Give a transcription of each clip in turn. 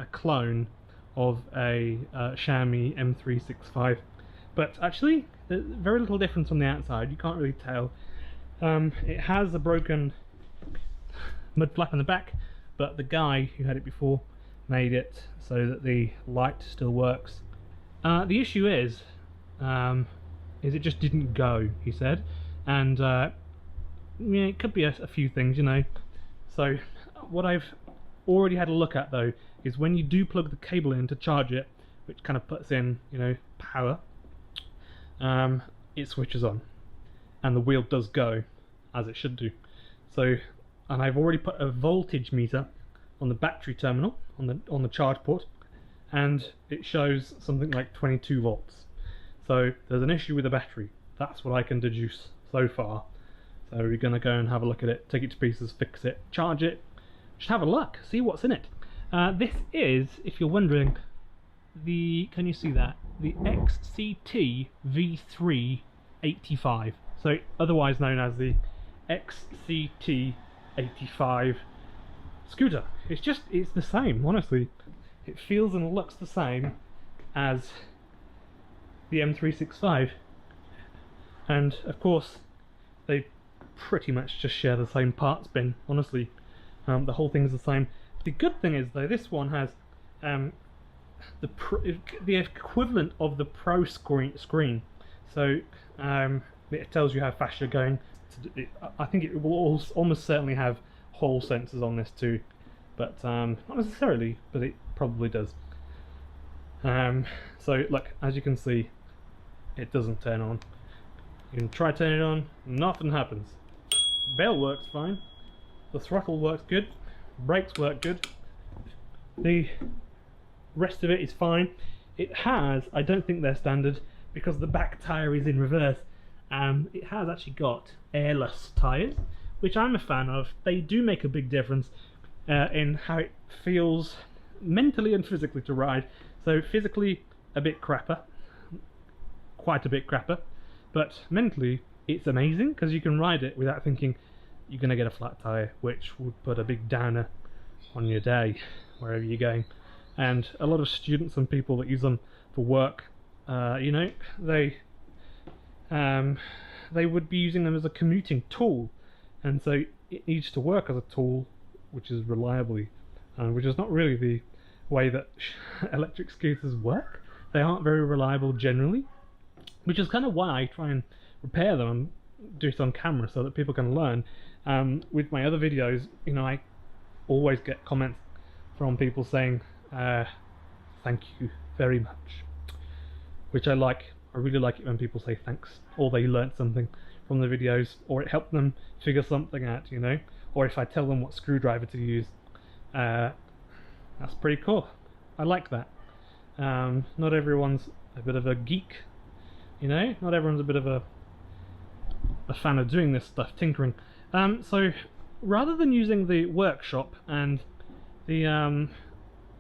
a clone of a Xiaomi M365, but actually there's very little difference on the outside. You can't really tell. It has a broken mud flap in the back, but the guy who had it before made it so that the light still works. The issue is it just didn't go, he said, and yeah, it could be a few things, you know. So what I've already had a look at though is when you do plug the cable in to charge it, which kind of puts in, you know, power, it switches on and the wheel does go as it should do. So, and I've already put a voltage meter on the battery terminal on the charge port, and it shows something like 22 volts. So there's an issue with the battery. That's what I can deduce so far. So we're going to go and have a look at it, take it to pieces, fix it, charge it, just have a look, see what's in it. This is, if you're wondering, can you see that? The XCT V385. So otherwise known as the XCT85 scooter. It's the same, honestly. It feels and looks the same as the M365. And of course, they pretty much just share the same parts bin, honestly. The whole thing's the same. The good thing is though, this one has the equivalent of the Pro screen. So it tells you how fast you're going. I think it will almost certainly have Hall sensors on this too, but not necessarily, but it probably does. So look, as you can see, it doesn't turn on. You can try turning it on, nothing happens. Bell works fine, the throttle works good, brakes work good, the rest of it is fine. It has, I don't think they're standard because the back tyre is in reverse. It has actually got airless tyres, which I'm a fan of. They do make a big difference in how it feels mentally and physically to ride. So physically a bit crapper, quite a bit crapper, but mentally it's amazing because you can ride it without thinking you're going to get a flat tyre, which would put a big downer on your day wherever you're going. And a lot of students and people that use them for work, you know, they would be using them as a commuting tool, and so it needs to work as a tool which is reliably, which is not really the way that electric scooters work. They aren't very reliable generally, which is kind of why I try and repair them and do it on camera so that people can learn. With my other videos, you know, I always get comments from people saying thank you very much, which I like. I really like it when people say thanks, or they learnt something from the videos, or it helped them figure something out, you know, or if I tell them what screwdriver to use. That's pretty cool. I like that. Not everyone's a bit of a geek, you know, not everyone's a bit of a fan of doing this stuff, tinkering. So rather than using the workshop and the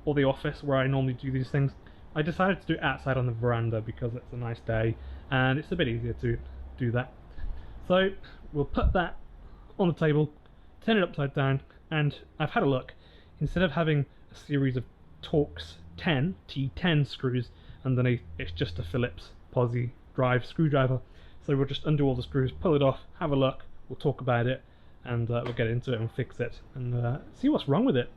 or the office where I normally do these things, I decided to do it outside on the veranda because it's a nice day and it's a bit easier to do that. So we'll put that on the table, turn it upside down, and I've had a look. Instead of having a series of Torx T10 screws underneath, it's just a Phillips posi drive screwdriver. So we'll just undo all the screws, pull it off, have a look, we'll talk about it, and we'll get into it and fix it and see what's wrong with it.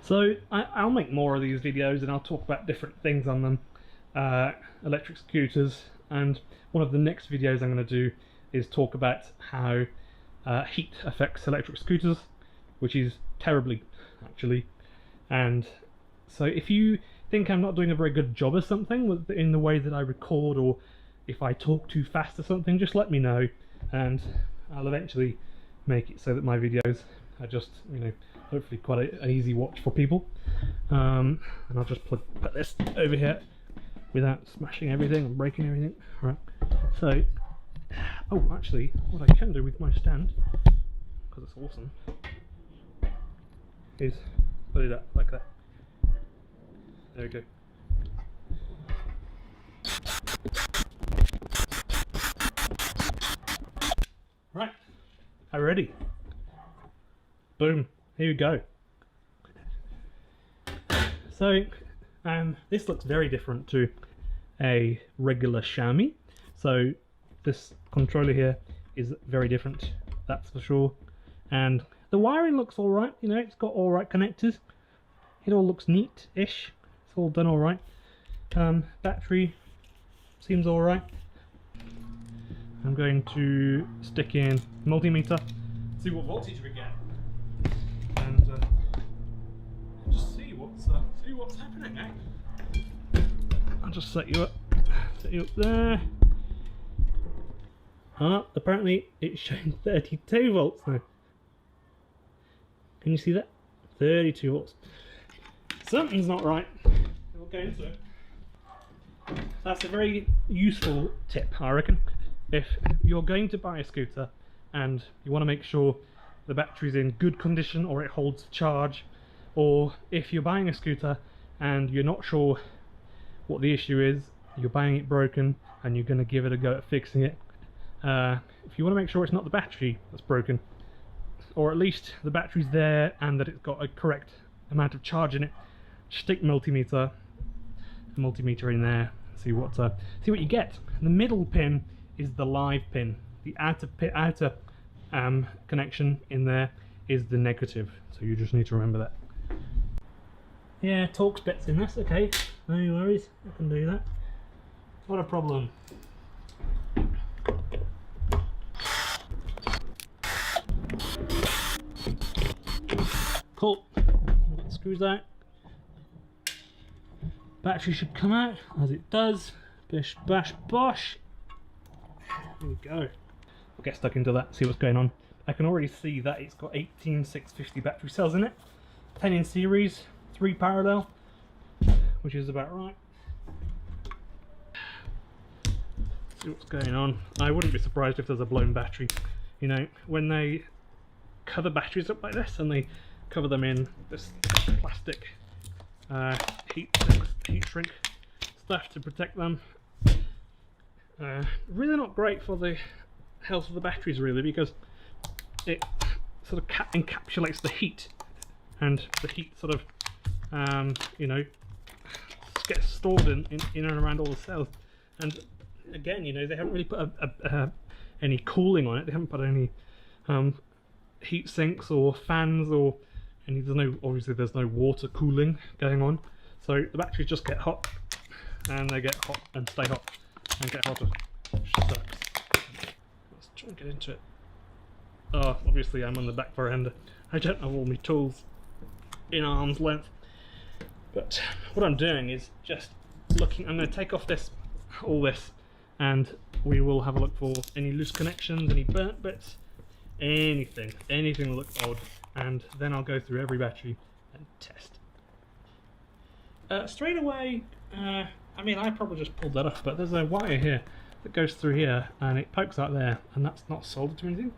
So I'll make more of these videos and I'll talk about different things on them, electric scooters, and one of the next videos I'm going to do is talk about how heat affects electric scooters, which is terribly, actually. And so if you think I'm not doing a very good job of something in the way that I record, or if I talk too fast or something, just let me know, and I'll eventually make it so that my videos are just, you know, hopefully quite an easy watch for people. And I'll just put this over here without smashing everything and breaking everything. Right. So, oh, actually, what I can do with my stand, because it's awesome, is put it up like that. There we go. Right, I'm ready. Boom, here we go. So this looks very different to a regular Xiaomi. So this controller here is very different, that's for sure. And the wiring looks alright, you know, it's got alright connectors. It all looks neat-ish. It's all done alright. Battery seems alright. I'm going to stick in multimeter, see what voltage we get, and just see what's happening. I'll just set you up there. Apparently it's showing 32 volts now. Can you see that? 32 volts. Something's not right. We'll go into it. That's a very useful tip, I reckon. If you're going to buy a scooter and you want to make sure the battery's in good condition or it holds charge, or if you're buying a scooter and you're not sure what the issue is, you're buying it broken and you're going to give it a go at fixing it, if you want to make sure it's not the battery that's broken, or at least the battery's there and that it's got a correct amount of charge in it, stick a multimeter in there, see what you get. The middle pin is the live pin. The outer connection in there is the negative, so you just need to remember that. Yeah, Torx bits in this, okay, no worries, I can do that. Not a problem. Cool. Get the screws out. Battery should come out, as it does. Bish bash bosh. There we go. I'll get stuck into that, see what's going on. I can already see that it's got 18 650 battery cells in it. 10 in series, 3 parallel, which is about right. See what's going on. I wouldn't be surprised if there's a blown battery. You know, when they cover batteries up like this and they cover them in this plastic heat shrink stuff to protect them, really not great for the health of the batteries, really, because it sort of encapsulates the heat, and the heat sort of you know, gets stored in and around all the cells. And again, you know, they haven't really put any cooling on it. They haven't put any heat sinks or fans or any. Obviously there's no water cooling going on, so the batteries just get hot, and they get hot and stay hot and get hotter, which sucks. Let's try and get into it. Oh, obviously I'm on the back veranda. I don't have all my tools in arm's length, but what I'm doing is just looking. I'm going to take off all this, and we will have a look for any loose connections, any burnt bits, anything that looks odd, and then I'll go through every battery and test. Straight away, I mean, I probably just pulled that off, but there's a wire here that goes through here and it pokes out there, and that's not soldered to anything,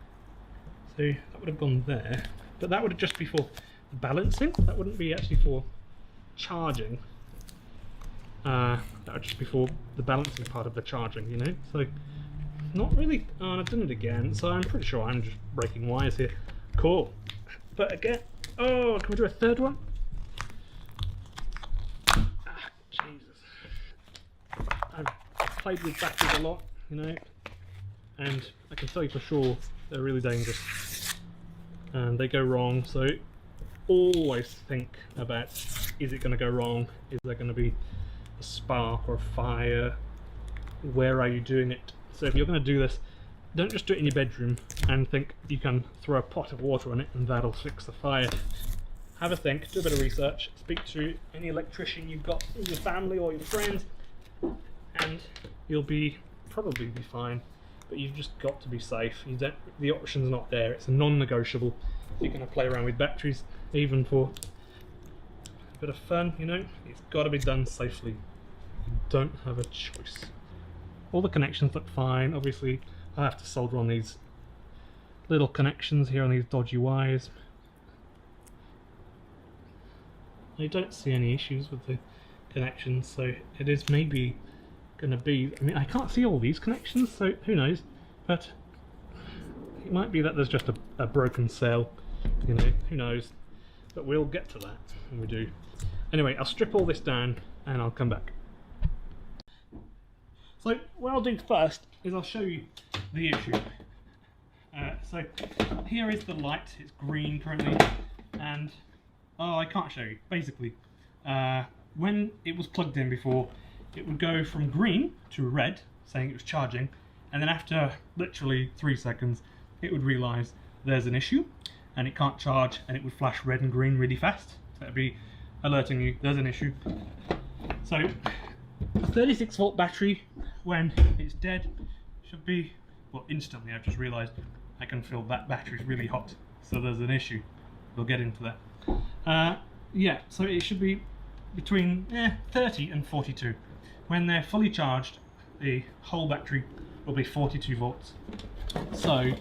so that would have gone there, but that would just be for balancing. That wouldn't be actually for charging. That would just be for the balancing part of the charging, you know, so not really. Oh, I've done it again, so I'm pretty sure I'm just breaking wires here. Cool. But again, oh, can we do a third one? Ah, Jesus. I've played with batteries a lot, you know, and I can tell you for sure they're really dangerous and they go wrong, so always think about, is it going to go wrong? Is there going to be a spark or a fire? Where are you doing it? So if you're going to do this, don't just do it in your bedroom and think you can throw a pot of water on it and that'll fix the fire. Have a think, do a bit of research, speak to any electrician you've got in your family or your friends, and you'll probably be fine. But you've just got to be safe. The option's not there. It's a non-negotiable. If you're going to play around with batteries, even for a bit of fun, you know, it's got to be done safely. You don't have a choice. All the connections look fine. Obviously, I have to solder on these little connections here on these dodgy wires. I don't see any issues with the connections, so it is maybe going to be. I mean, I can't see all these connections, so who knows? But it might be that there's just a broken cell. You know, who knows? But we'll get to that when we do. Anyway, I'll strip all this down and I'll come back. So what I'll do first is I'll show you the issue. So here is the light, it's green currently, and I can't show you. Basically, when it was plugged in before, it would go from green to red, saying it was charging, and then after literally 3 seconds, it would realise there's an issue, and it can't charge, and it would flash red and green really fast. So it'd be alerting you there's an issue. So a 36 volt battery, when it's dead, should be, well, instantly. I've just realised I can feel that battery's really hot, so there's an issue. We'll get into that. Yeah, so it should be between 30 and 42. When they're fully charged, the whole battery will be 42 volts. So,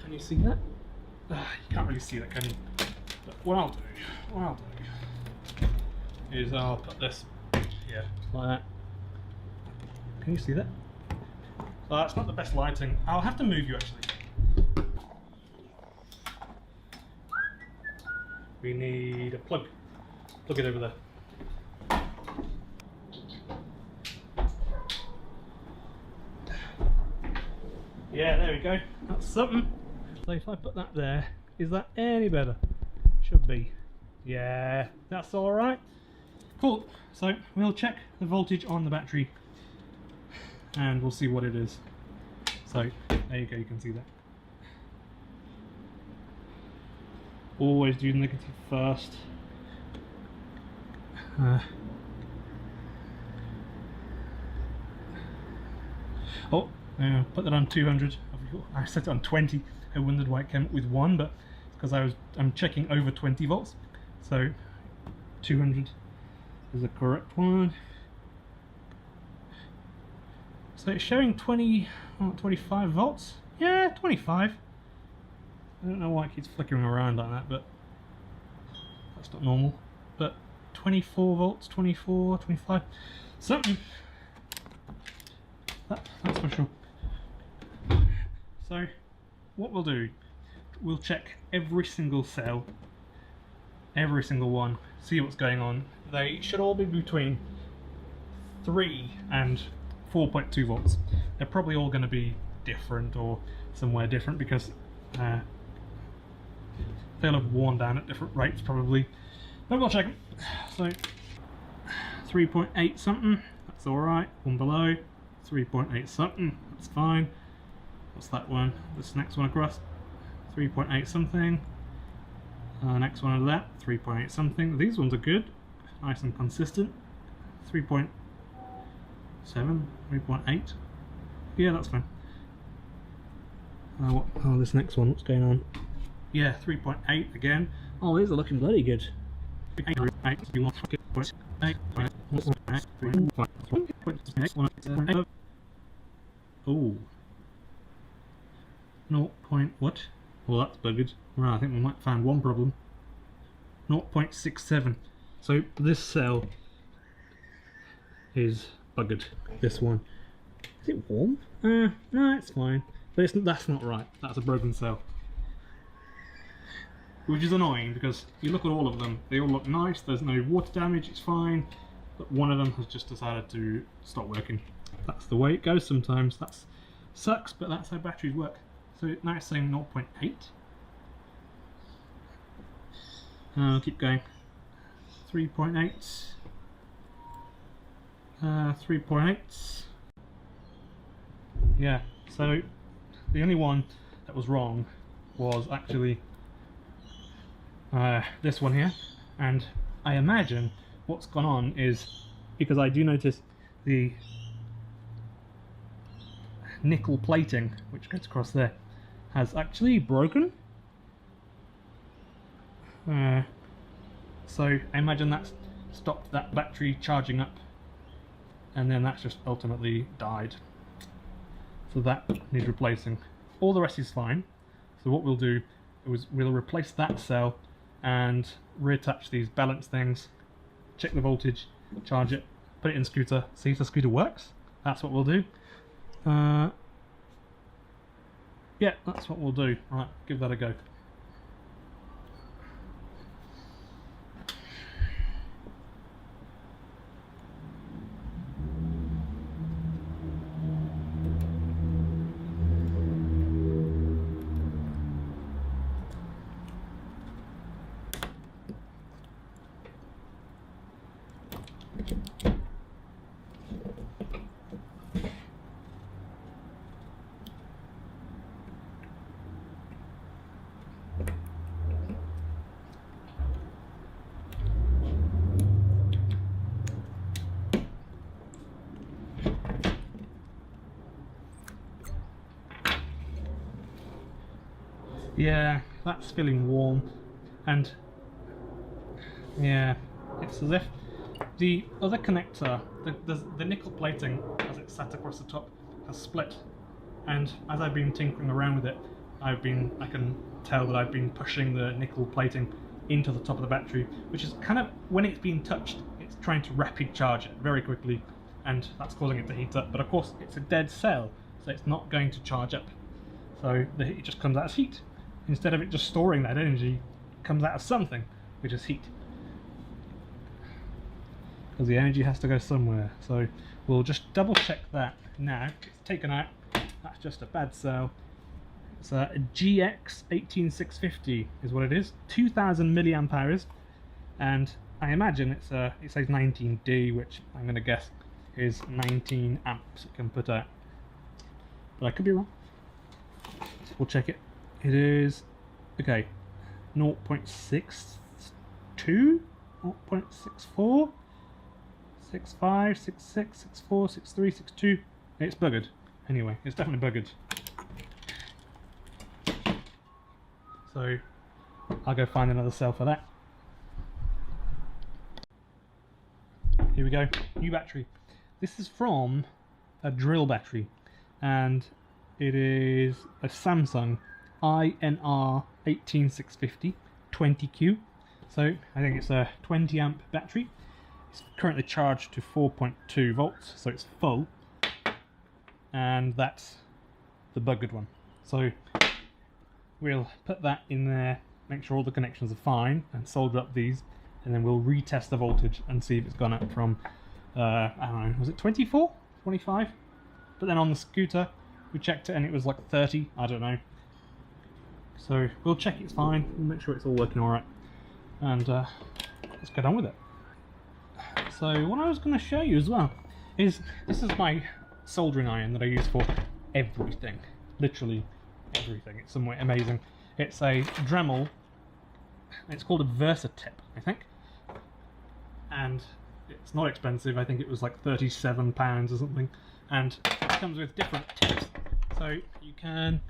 can you see that? You can't really see that, can you? But what I'll do is I'll put this here, like that. Can you see that? So that's not the best lighting. I'll have to move you actually. We need a plug. Plug it over there. Yeah, there we go. That's something. So if I put that there, is that any better? Should be. Yeah, that's alright. Cool. So we'll check the voltage on the battery and we'll see what it is. So there you go, you can see that. Always do negative first. Put that on 200. I set it on 20. I wondered why it came up with 1, but it's because I'm checking over 20 volts. So 200 is the correct one. So it's showing 25 volts. Yeah, 25. I don't know why it keeps flickering around like that, but that's not normal. But 24 volts, 24, 25, something. That's for sure. So what we'll do, we'll check every single cell, every single one, see what's going on. They should all be between 3 and 4.2 volts. They're probably all going to be different or somewhere different because they'll have worn down at different rates probably. But we'll check them. So 3.8 something, that's alright. One below, 3.8 something, that's fine. What's that one? This next one across, 3.8 something. Next one under that, 3.8 something. These ones are good, nice and consistent. 3.7, 3.8. Yeah, that's fine. This next one, what's going on? Yeah, 3.8 again. Oh, these are looking bloody good. Oh. 0. What? Well, that's buggered. Right, I think we might find one problem. 0.67. So this cell is buggered. This one. Is it warm? No, it's fine. But that's not right. That's a broken cell. Which is annoying because you look at all of them, they all look nice, there's no water damage, it's fine. But one of them has just decided to stop working. That's the way it goes sometimes. That sucks, but that's how batteries work. So now it's saying 0.8. I'll keep going. 3.8. 3.8. Yeah, so the only one that was wrong was actually this one here, and I imagine what's gone on is because I do notice the nickel plating which gets across there has actually broken. So I imagine that's stopped that battery charging up, and then that's just ultimately died. So that needs replacing. All the rest is fine. So what we'll do is we'll replace that cell and reattach these balance things, check the voltage, charge it, put it in scooter, see if the scooter works. That's what we'll do. Yeah, that's what we'll do. Right, give that a go. Yeah, that's feeling warm, and yeah, it's as if the other connector, the nickel plating as it's sat across the top, has split. And as I've been tinkering around with it, I can tell that I've been pushing the nickel plating into the top of the battery, which is kind of, when it's being touched, it's trying to rapid charge it very quickly, and that's causing it to heat up. But of course, it's a dead cell, so it's not going to charge up. So it just comes out as heat. Instead of it just storing that energy, it comes out as something, which is heat. Because the energy has to go somewhere. So we'll just double check that now. It's taken out. That's just a bad cell. It's a GX 18650 is what it is. 2000 milliamp hours, and I imagine it says 19D, which I'm going to guess is 19 amps it can put out. But I could be wrong. So we'll check it. It is, okay, 0.62, 0.64, 65, 66, 64, 63, 62. It's buggered. Anyway, it's definitely buggered. So I'll go find another cell for that. Here we go, new battery. This is from a drill battery, and it is a Samsung INR 18650 20Q. So I think it's a 20 amp battery. It's currently charged to 4.2 volts, so it's full, and that's the buggered one. So we'll put that in there, make sure all the connections are fine, and solder up these, and then we'll retest the voltage and see if it's gone up from I don't know, was it 24, 25? But then on the scooter we checked it and it was like 30, I don't know. So we'll check it's fine, we'll make sure it's all working alright, and let's get on with it. So what I was going to show you as well is, this is my soldering iron that I use for everything, literally everything. It's somewhat amazing. It's a Dremel, it's called a Versatip, I think, and it's not expensive. I think it was like £37 or something, and it comes with different tips. So you can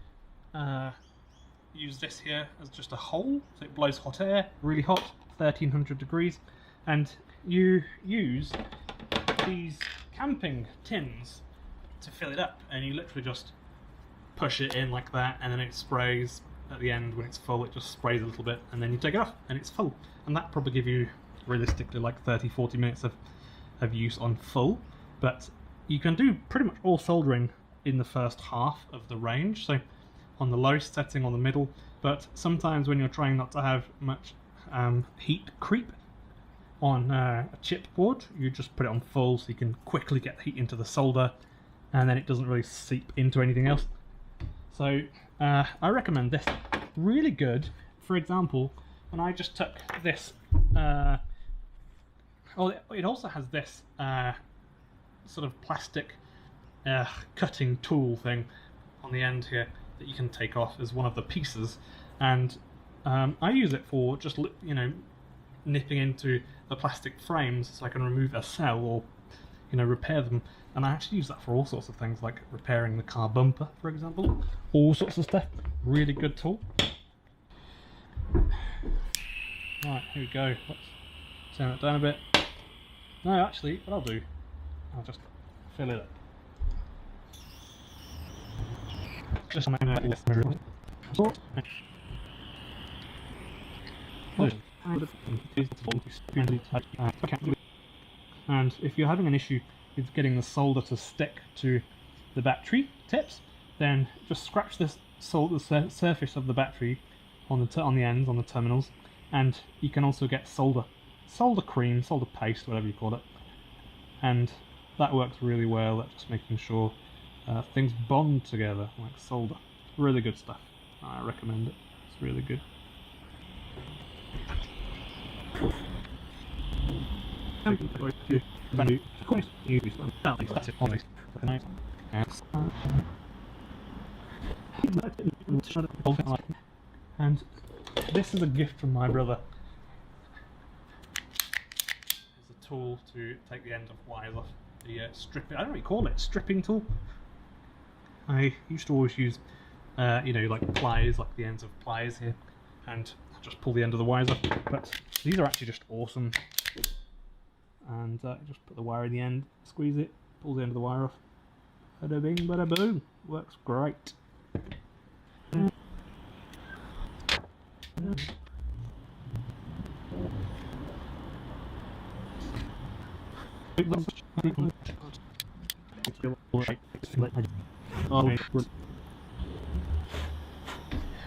use this here as just a hole, so it blows hot air, really hot, 1300 degrees, and you use these camping tins to fill it up, and you literally just push it in like that, and then it sprays at the end. When it's full, it just sprays a little bit, and then you take it off and it's full, and that probably give you realistically like 30-40 minutes of use on full. But you can do pretty much all soldering in the first half of the range, so on the lowest setting, on the middle, but sometimes when you're trying not to have much heat creep on a chipboard, you just put it on full so you can quickly get heat into the solder, and then it doesn't really seep into anything else. So I recommend this. Really good. For example, when I just took this, it also has this sort of plastic cutting tool thing on the end here that you can take off as one of the pieces, and I use it for just, you know, nipping into the plastic frames so I can remove a cell or, you know, repair them. And I actually use that for all sorts of things, like repairing the car bumper, for example. All sorts of stuff. Really good tool. Right, here we go. Let's turn it down a bit. No, actually, what I'll do, I'll just fill it up. Just and if you're having an issue with getting the solder to stick to the battery tips, then just scratch this surface of the battery on the ends, on the terminals, and you can also get solder cream, solder paste, whatever you call it, and that works really well at just making sure things bond together like solder. Really good stuff. I recommend it. It's really good. And this is a gift from my brother. It's a tool to take the end of wires off. The stripping, I don't really call it stripping tool. I used to always use, you know, like pliers, like the ends of pliers here, and just pull the end of the wires off. But these are actually just awesome. And just put the wire in the end, squeeze it, pull the end of the wire off. Bada bing, bada boom. Works great.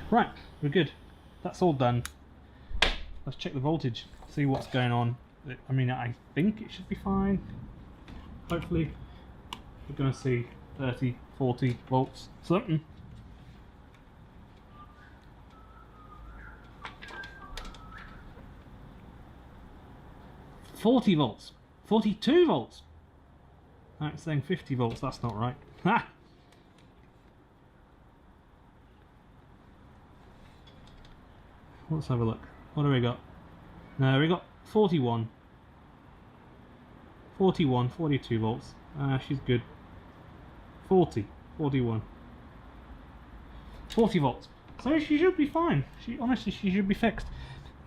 Right, we're good. That's all done. Let's check the voltage, see what's going on. I mean, I think it should be fine. Hopefully, we're going to see 30, 40 volts, something. $40 volts, 42 volts. That's saying 50 volts. That's not right. Ha! Let's have a look. What do we got? No, we got 41. 41, 42 volts. She's good. 40, 41. 40 volts. So she should be fine. Honestly, she should be fixed.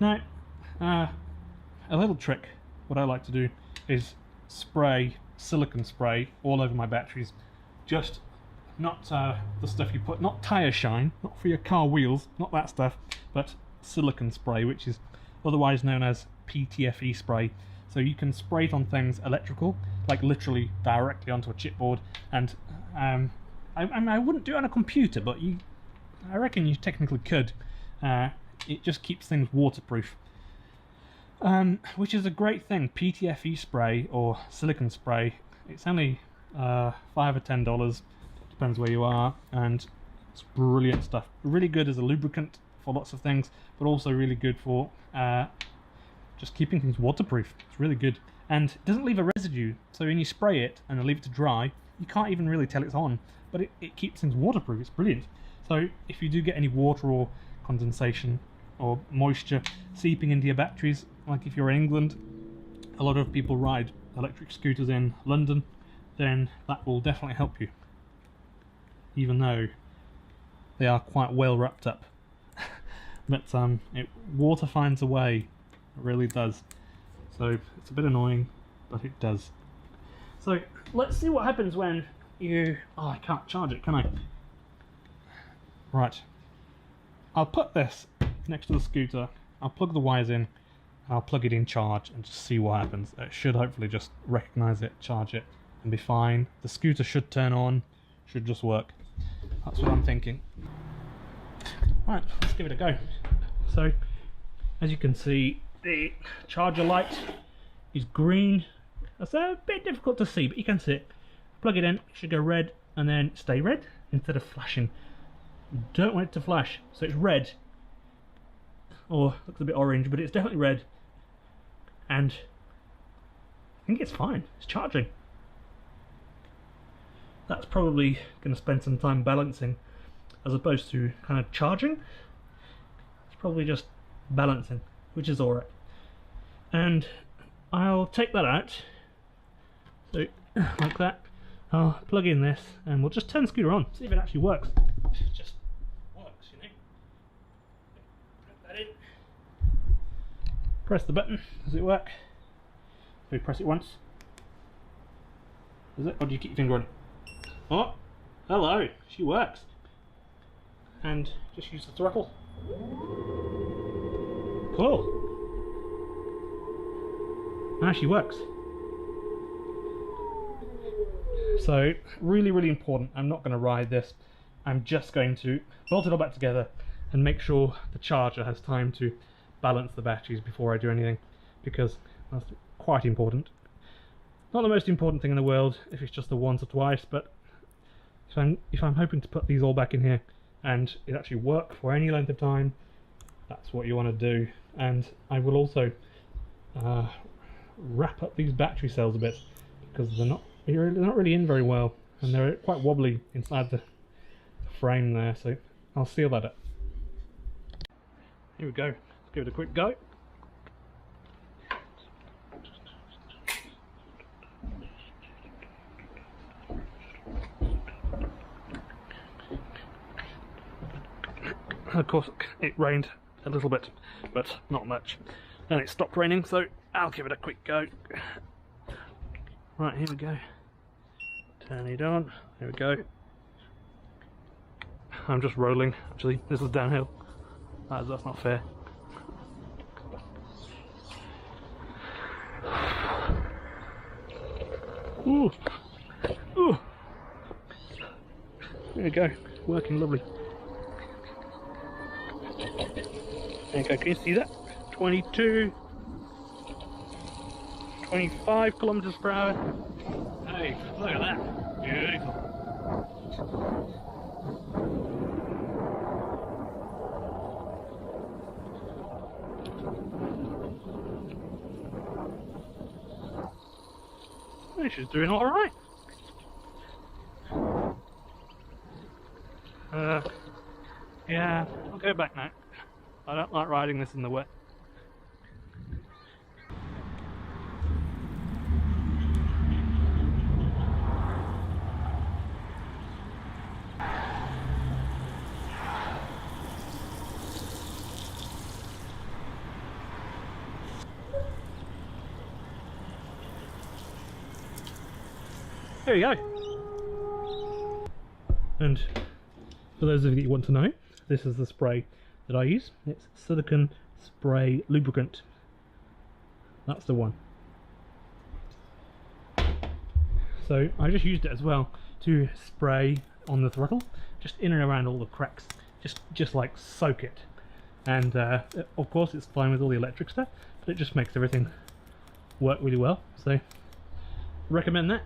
Now, a little trick, what I like to do is spray silicone spray all over my batteries. Just not the stuff you put, not tire shine, not for your car wheels, not that stuff, but silicone spray, which is otherwise known as PTFE spray. So you can spray it on things electrical, like literally directly onto a chipboard, and I wouldn't do it on a computer, but I reckon you technically could. It just keeps things waterproof, which is a great thing. PTFE spray or silicone spray, it's only $5 or $10, depends where you are, and it's brilliant stuff. Really good as a lubricant for lots of things, but also really good for just keeping things waterproof. It's really good, and it doesn't leave a residue, so when you spray it and leave it to dry, you can't even really tell it's on, but it keeps things waterproof. It's brilliant. So if you do get any water or condensation or moisture seeping into your batteries, like if you're in England, a lot of people ride electric scooters in London, then that will definitely help you, even though they are quite well wrapped up. But water finds a way, it really does. So it's a bit annoying, but it does. So let's see what happens when you... Oh, I can't charge it, can I? Right. I'll put this next to the scooter, I'll plug the wires in, I'll plug it in charge and just see what happens. It should hopefully just recognise it, charge it, and be fine. The scooter should turn on, should just work. That's what I'm thinking. Right, let's give it a go. So, as you can see, the charger light is green. That's a bit difficult to see, but you can see it. Plug it in, it should go red and then stay red instead of flashing. You don't want it to flash, so it's red. Or looks a bit orange, but it's definitely red. And I think it's fine, it's charging. That's probably going to spend some time balancing as opposed to kind of charging. It's probably just balancing, which is alright. And I'll take that out, so like that. I'll plug in this and we'll just turn the scooter on, see if it actually works. It just works, you know. Put that in. Press the button. Does it work? Do we press it once? Does it? Or do you keep your finger on it? Oh, hello, she works. And just use the throttle. Cool. Now she works. So, really, really important. I'm not going to ride this. I'm just going to bolt it all back together and make sure the charger has time to balance the batteries before I do anything, because that's quite important. Not the most important thing in the world if it's just the once or twice, but if I'm hoping to put these all back in here and it actually work for any length of time, that's what you want to do. And I will also wrap up these battery cells a bit, because they're not really in very well, and they're quite wobbly inside the frame there, so I'll seal that up. Here we go, let's give it a quick go. Of course it rained a little bit, but not much. Then it stopped raining, so I'll give it a quick go. Right, here we go. Turn it on. There we go. I'm just rolling, actually. This is downhill. That's not fair. Ooh. Ooh. There we go. Working lovely. There you go, can you see that? 22, 25 kilometers per hour. Hey, look at that. Beautiful. Well, she's doing alright. Yeah, I'll go back now. I don't like riding this in the wet. There you go. And for those of you that want to know, this is the spray that I use. It's silicone spray lubricant. That's the one. So I just used it as well to spray on the throttle, just in and around all the cracks, just like soak it. And of course it's fine with all the electric stuff, but it just makes everything work really well. So recommend that.